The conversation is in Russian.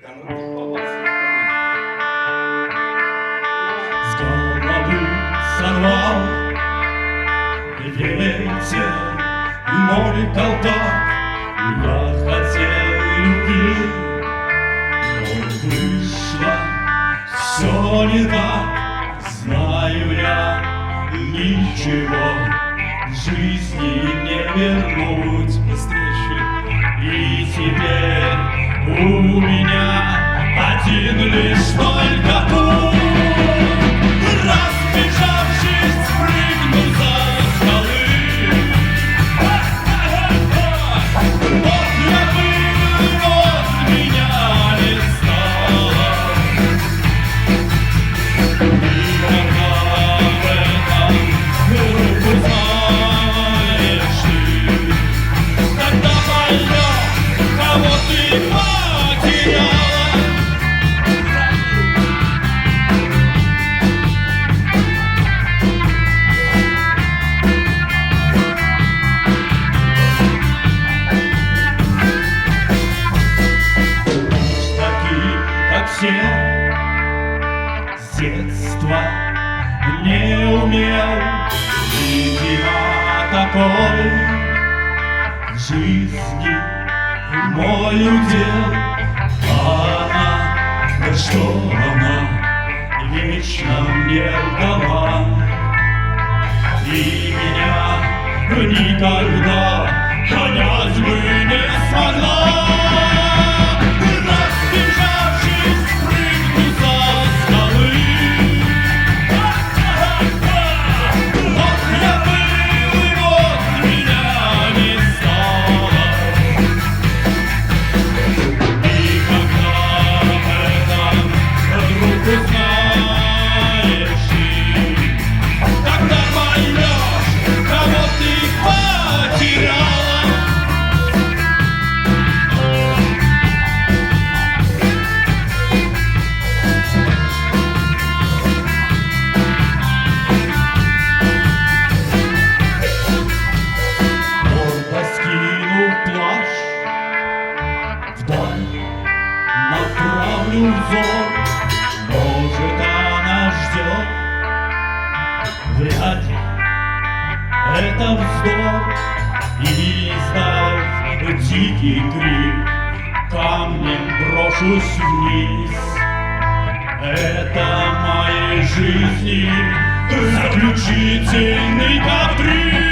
С головы сорвал ветер мой колдак. Я хотел любви, но вышло все не так. Знаю я, ничего в жизни не вернуть быстрее. И теперь у меня один лишь только путь. Разбежавшись, спрыгну за скалы. Вот я был, вот меня не стало. И пока в этом руку знаешь ты, когда поймешь, кого ты потеряла. Все с детства не умел, видимо, такой в жизни мой удел. Она, да что она вечно мне дала, и меня никогда понять бы не смогла. Направлю взор, может, она ждет. Вряд ли это вздор. И издав дикий крик, камнем брошусь вниз. Это моей жизни заключительный каприз.